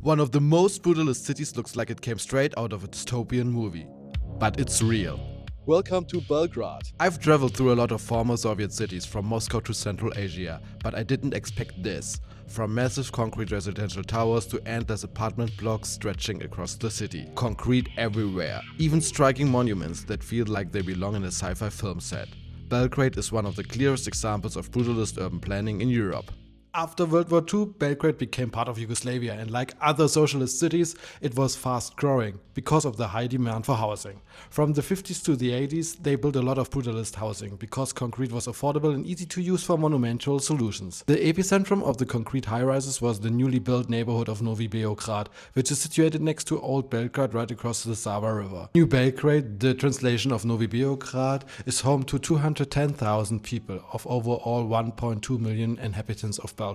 One of the most brutalist cities looks like it came straight out of a dystopian movie. But it's real. Welcome to Belgrade. I've traveled through a lot of former Soviet cities from Moscow to Central Asia, but I didn't expect this. From massive concrete residential towers to endless apartment blocks stretching across the city. Concrete everywhere, even striking monuments that feel like they belong in a sci-fi film set. Belgrade is one of the clearest examples of brutalist urban planning in Europe. After World War II, Belgrade became part of Yugoslavia, and like other socialist cities, it was fast growing because of the high demand for housing. From the 50s to the 80s, they built a lot of brutalist housing because concrete was affordable and easy to use for monumental solutions. The epicentrum of the concrete high-rises was the newly built neighbourhood of Novi Beograd, which is situated next to Old Belgrade right across the Sava River. New Belgrade, the translation of Novi Beograd, is home to 210,000 people of overall 1.2 million inhabitants of Belgrade.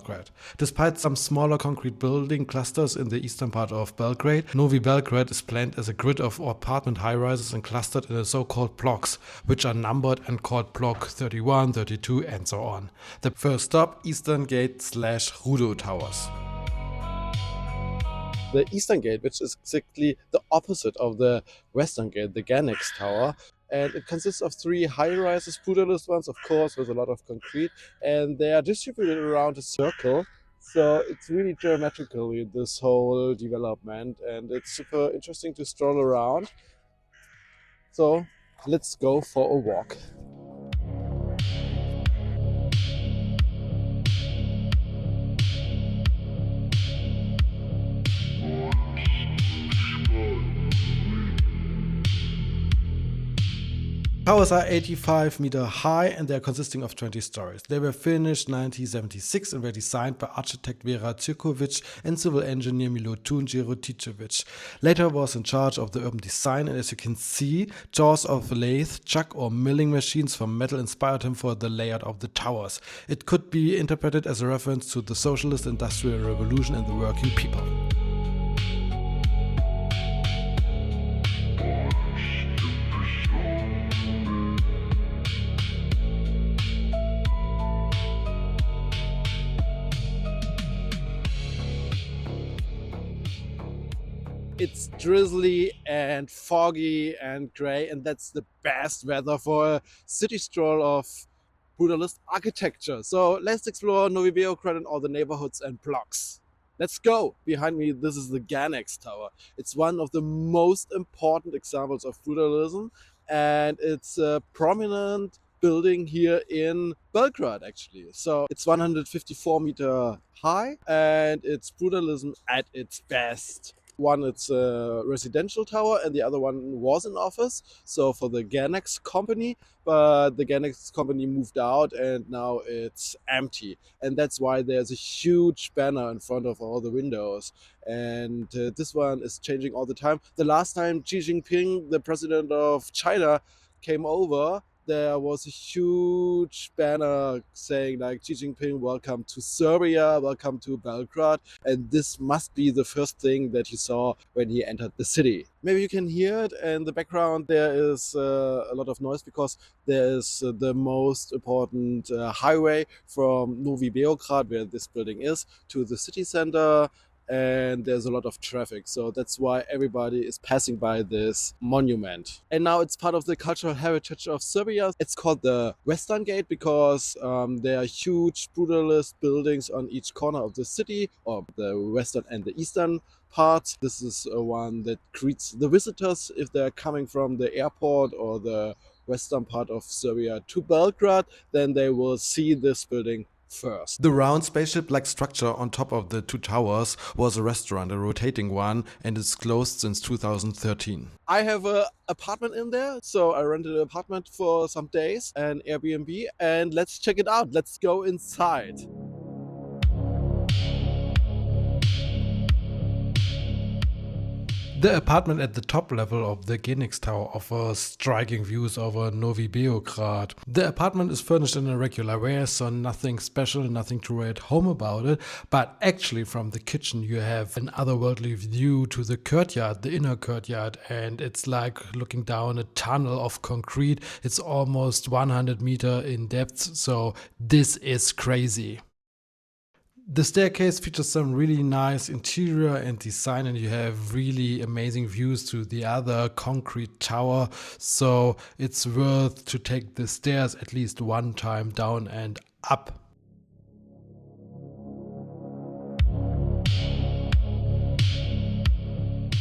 Despite some smaller concrete building clusters in the eastern part of Belgrade, Novi Belgrade is planned as a grid of apartment high-rises and clustered in the so-called Bloks, which are numbered and called Blok 31, 32 and so on. The first stop, Estern Gate / Rudo Towers. The Eastern Gate, which is exactly the opposite of the Western Gate, the Genex Tower. And it consists of three high-rises, brutalist ones, of course, with a lot of concrete. And they are distributed around a circle. So it's really geometrically, this whole development. And it's super interesting to stroll around. So let's go for a walk. Towers are 85 meters high and they are consisting of 20 stories. They were finished 1976 and were designed by architect Vera Cirkovic and civil engineer Milutun Jeroticevic. Later was in charge of the urban design, and as you can see, jaws of lathe, chuck or milling machines from metal inspired him for the layout of the towers. It could be interpreted as a reference to the socialist industrial revolution and the working people. It's drizzly and foggy and grey, and that's the best weather for a city stroll of brutalist architecture. So let's explore Novi Beograd and all the neighborhoods and blocks. Let's go! Behind me, this is the Genex Tower. It's one of the most important examples of brutalism, and it's a prominent building here in Belgrade, actually. So it's 154 meters high, and it's brutalism at its best. One, it's a residential tower, and the other one was an office, so for the Genex company, but the Genex company moved out and now it's empty. And that's why there's a huge banner in front of all the windows. And this one is changing all the time. The last time Xi Jinping, the president of China, came over, there was a huge banner saying like, Xi Jinping, welcome to Serbia, welcome to Belgrade. And this must be the first thing that he saw when he entered the city. Maybe you can hear it in the background. There is a lot of noise because there is the most important highway from Novi Beograd, where this building is, to the city center. And there's a lot of traffic, so that's why everybody is passing by this monument. And now it's part of the cultural heritage of Serbia. It's called the Western Gate because there are huge brutalist buildings on each corner of the city, or the western and the eastern parts. This is one that greets the visitors if they're coming from the airport or the western part of Serbia to Belgrade, then they will see this building first. The round spaceship-like structure on top of the two towers was a restaurant, a rotating one, and it's closed since 2013. I have an apartment in there, so I rented an apartment for some days, an Airbnb, and let's check it out. Let's go inside. The apartment at the top level of the Genex Tower offers striking views over Novi Beograd. The apartment is furnished in a regular way, so nothing special, nothing to write home about it, but actually from the kitchen you have an otherworldly view to the courtyard, the inner courtyard, and it's like looking down a tunnel of concrete. It's almost 100 meters in depth, so this is crazy. The staircase features some really nice interior and design, and you have really amazing views to the other concrete tower. So it's worth to take the stairs at least one time down and up.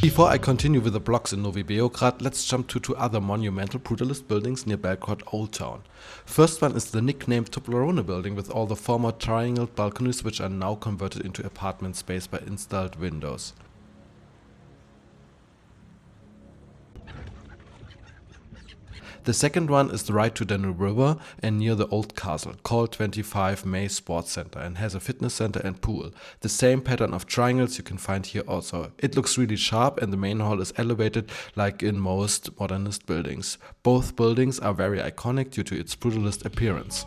Before I continue with the blocks in Novi Beograd, let's jump to two other monumental brutalist buildings near Belgrade Old Town. First one is the nicknamed Toblerone Building with all the former triangled balconies which are now converted into apartment space by installed windows. The second one is the right to Danube River and near the old castle, called 25 May Sports Center, and has a fitness center and pool. The same pattern of triangles you can find here also. It looks really sharp and the main hall is elevated like in most modernist buildings. Both buildings are very iconic due to its brutalist appearance.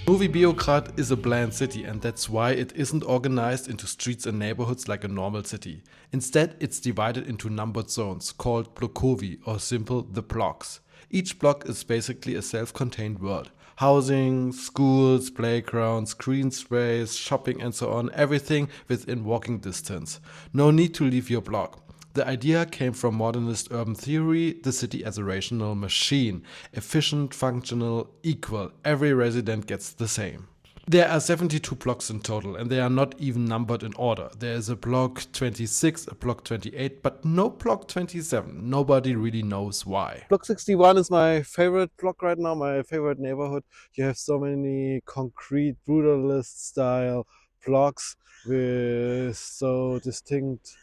Novi Beograd is a bland city, and that's why it isn't organized into streets and neighborhoods like a normal city. Instead, it's divided into numbered zones called Blokovi, or simple the Bloks. Each block is basically a self-contained world. Housing, schools, playgrounds, green space, shopping and so on, everything within walking distance. No need to leave your block. The idea came from modernist urban theory, the city as a rational machine. Efficient, functional, equal. Every resident gets the same. There are 72 blocks in total, and they are not even numbered in order. There is a block 26, a block 28, but no block 27. Nobody really knows why. Block 61 is my favorite block right now, my favorite neighborhood. You have so many concrete brutalist style blocks with so distinct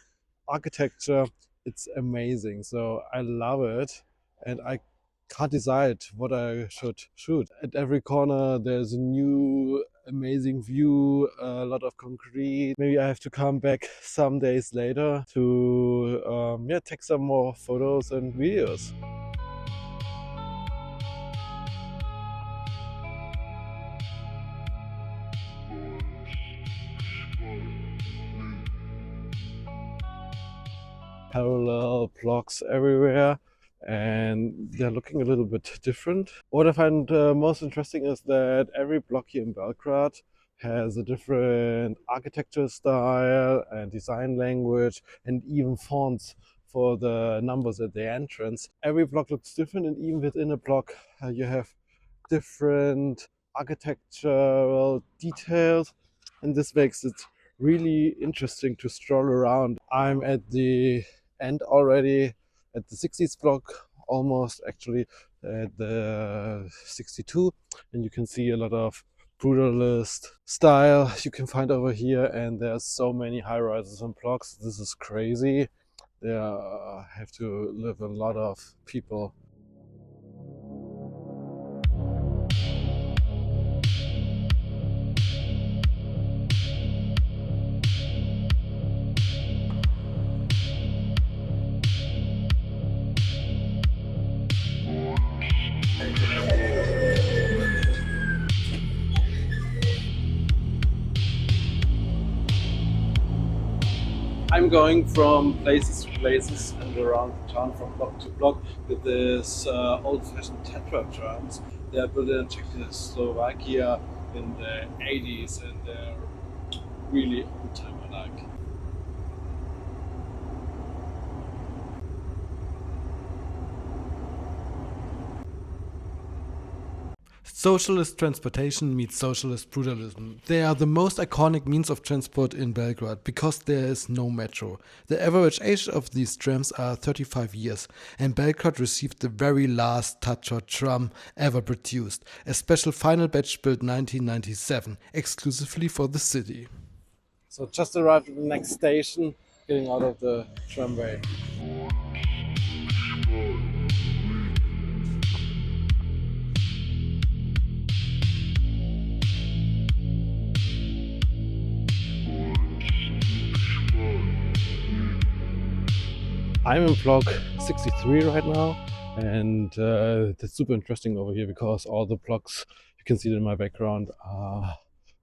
architecture. It's amazing, so I love it, and I can't decide what I should shoot. At every corner there's a new amazing view, a lot of concrete. Maybe I have to come back some days later to take some more photos and videos. Parallel blocks everywhere, and they're looking a little bit different. What I find most interesting is that every block here in Belgrade has a different architecture style and design language and even fonts for the numbers at the entrance. Every block looks different, and even within a block you have different architectural details, and this makes it really interesting to stroll around. I'm at the end already at the 60s block, almost actually at the 62, and you can see a lot of brutalist style you can find over here, and there's so many high rises and blocks. This is crazy. There have to live a lot of people. I'm going from places to places and around town from block to block with this old-fashioned Tatra Trams. They are built in Czechoslovakia in the 80s, and they're really old-timer-like. Socialist transportation meets socialist brutalism. They are the most iconic means of transport in Belgrade because there is no metro. The average age of these trams are 35 years, and Belgrade received the very last Tatra Tram ever produced, a special final batch built 1997, exclusively for the city. So just arrived at the next station, getting out of the tramway. I'm in block 63 right now, and that's super interesting over here because all the blocks, you can see it in my background, are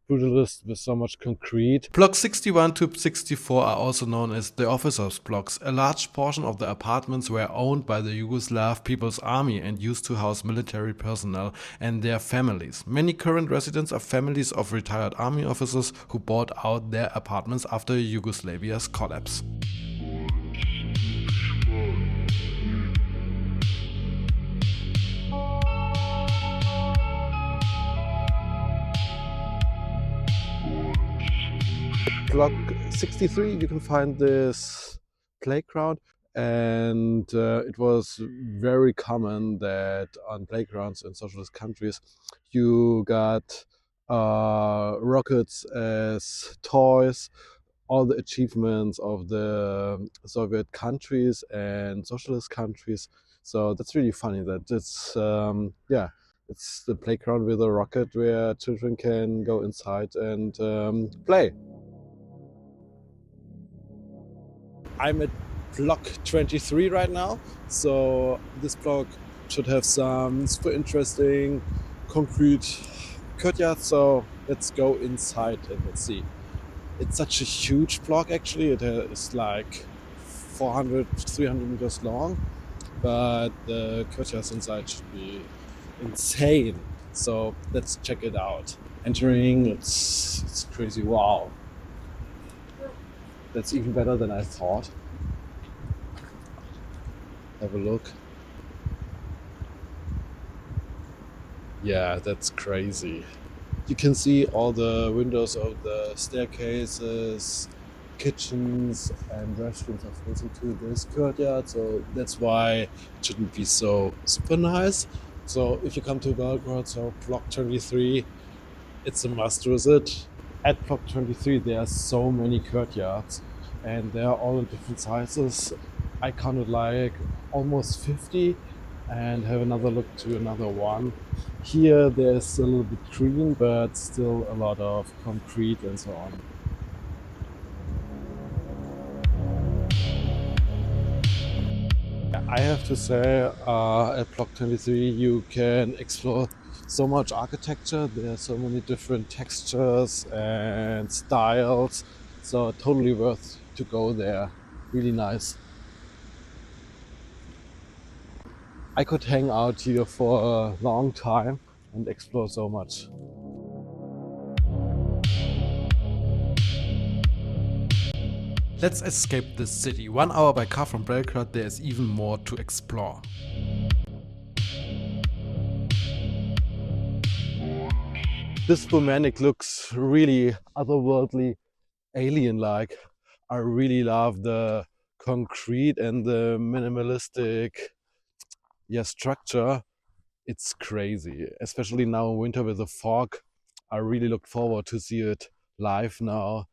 brutalist with so much concrete. Blocks 61 to 64 are also known as the officers' blocks. A large portion of the apartments were owned by the Yugoslav People's Army and used to house military personnel and their families. Many current residents are families of retired army officers who bought out their apartments after Yugoslavia's collapse. Block 63, you can find this playground, and it was very common that on playgrounds in socialist countries you got rockets as toys. All the achievements of the Soviet countries and socialist countries. So that's really funny that it's it's the playground with a rocket where children can go inside and play. I'm at block 23 right now, so this block should have some super interesting concrete courtyards. So let's go inside and let's see. It's such a huge block actually. It is like 400, 300 meters long, but the courtyards inside should be insane. So let's check it out. Entering, it's crazy. Wow. That's even better than I thought. Have a look. Yeah, that's crazy. You can see all the windows of the staircases, kitchens, and restaurants are facing to this courtyard, so that's why it shouldn't be so super nice. So if you come to Belgrade, so block 23, it's a must visit. At block 23 there are so many courtyards and they are all in different sizes. I counted like almost 50 and have another look to another one. Here there's a little bit green, but still a lot of concrete and so on. I have to say, at Block 23 you can explore so much architecture. There are so many different textures and styles, so totally worth to go there. Really nice. I could hang out here for a long time and explore so much. Let's escape this city. 1 hour by car from Belgrade, there is even more to explore. This Spomenik looks really otherworldly, alien-like. I really love the concrete and the minimalistic structure. It's crazy, especially now in winter with the fog. I really look forward to see it live now.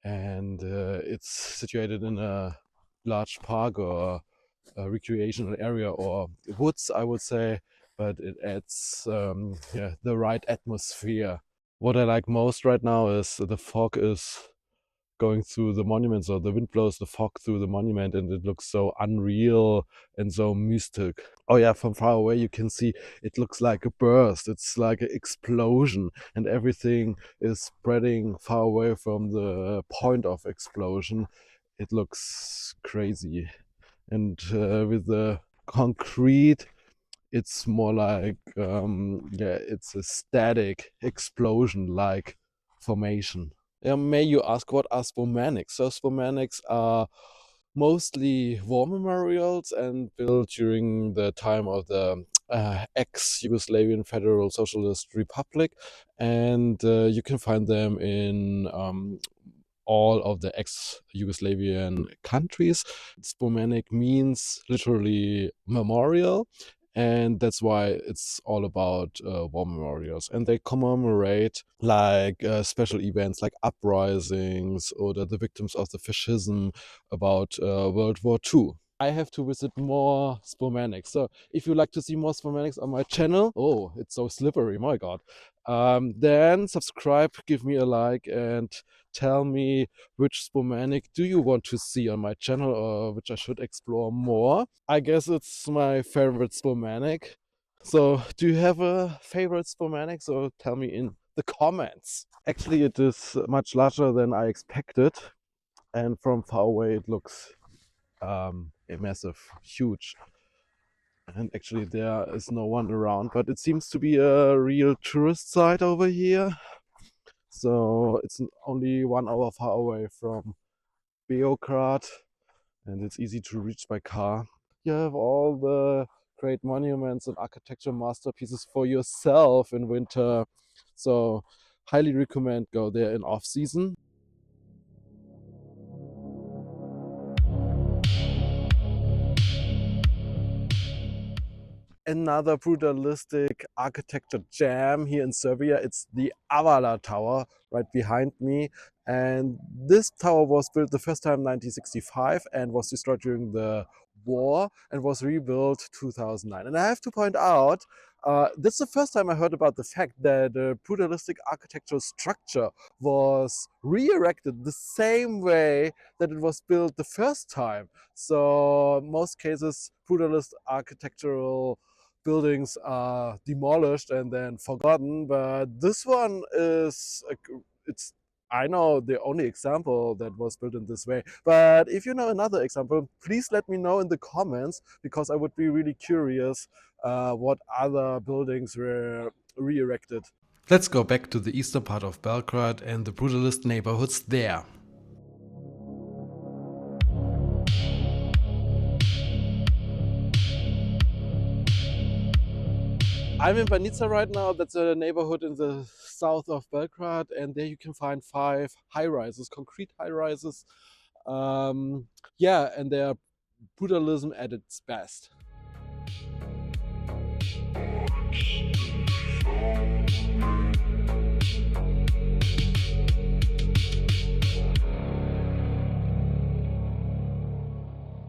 And it's situated in a large park or a recreational area or woods, I would say, but it adds the right atmosphere. What I like most right now is the fog is going through the monument, so the wind blows the fog through the monument and it looks so unreal and so mystic. Oh yeah, from far away you can see it looks like a burst, it's like an explosion, and everything is spreading far away from the point of explosion. It looks crazy. And with the concrete, it's more like it's a static explosion like formation. May you ask, what are spomenics? So spomenics are mostly war memorials and built during the time of the ex-Yugoslavian Federal Socialist Republic, and you can find them in all of the ex-Yugoslavian countries. Spomenik means literally memorial, and that's why it's all about war memorials. And they commemorate like special events like uprisings or the victims of the fascism about World War II. I have to visit more Spomenics. So if you like to see more Spomenics on my channel, oh, it's so slippery, my God. Then subscribe, give me a like, and tell me which Spomenic do you want to see on my channel or which I should explore more. I guess it's my favorite Spomenic. So, do you have a favorite Spomenik? So tell me in the comments. Actually, it is much larger than I expected, and from far away it looks massive, huge. And actually, there is no one around, but it seems to be a real tourist site over here. So it's only 1 hour far away from Beograd, and it's easy to reach by car. You have all the great monuments and architecture masterpieces for yourself in winter. So highly recommend go there in off season. Another brutalistic architecture gem here in Serbia. It's the Avala Tower right behind me. And this tower was built the first time in 1965 and was destroyed during the war and was rebuilt 2009. And I have to point out, this is the first time I heard about the fact that the brutalistic architectural structure was re-erected the same way that it was built the first time. So most cases, brutalist architectural buildings are demolished and then forgotten, but this one is it's I know the only example that was built in this way. But if you know another example, please let me know in the comments, because I would be really curious what other buildings were re-erected. Let's go back to the eastern part of Belgrade and the brutalist neighborhoods there. I'm in Benjica right now. That's a neighborhood in the south of Belgrade, and there you can find 5 high-rises, concrete high-rises. Yeah, and they are brutalism at its best.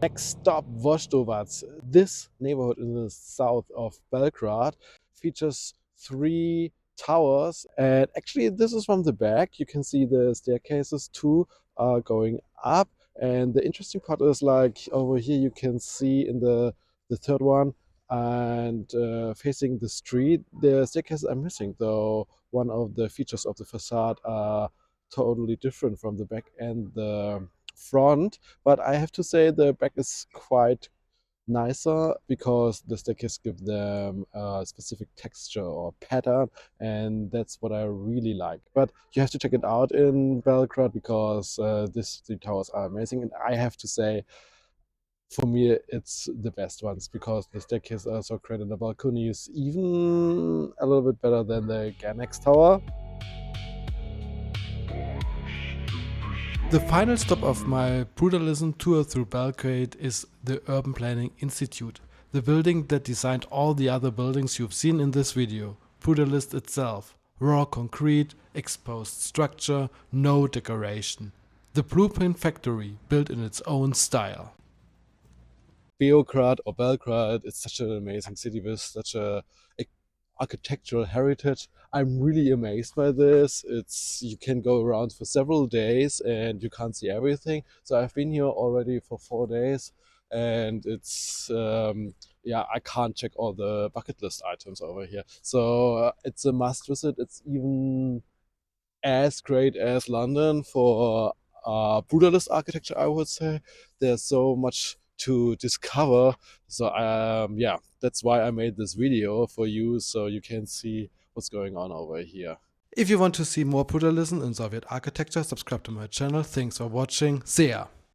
Next stop, Vozdovac. This neighborhood in the south of Belgrade features 3 towers, and actually this is from the back. You can see the staircases, 2 are going up, and the interesting part is, like, over here you can see in the third one, and facing the street, the staircases are missing, though one of the features of the facade are totally different from the back and the front. But I have to say the back is quite nicer, because the staircase give them a specific texture or pattern, and that's what I really like. But you have to check it out in Belgrade, because these 3 towers are amazing, and I have to say, for me it's the best ones, because the staircase are so great, and the balcony is even a little bit better than the Genex Tower. The final stop of my brutalism tour through Belgrade is the Urban Planning Institute, the building that designed all the other buildings you've seen in this video. Brutalist itself, raw concrete, exposed structure, no decoration. The blueprint factory built in its own style. Beograd or Belgrade, it's such an amazing city with such a architectural heritage. I'm really amazed by this. You can go around for several days and you can't see everything. So I've been here already for 4 days, and it's yeah, I can't check all the bucket list items over here. So it's a must visit. It's even as great as London for brutalist architecture, I would say. There's so much to discover. So yeah, that's why I made this video for you, so you can see what's going on over here. If you want to see more brutalism in Soviet architecture, subscribe to my channel. Thanks for watching. See ya!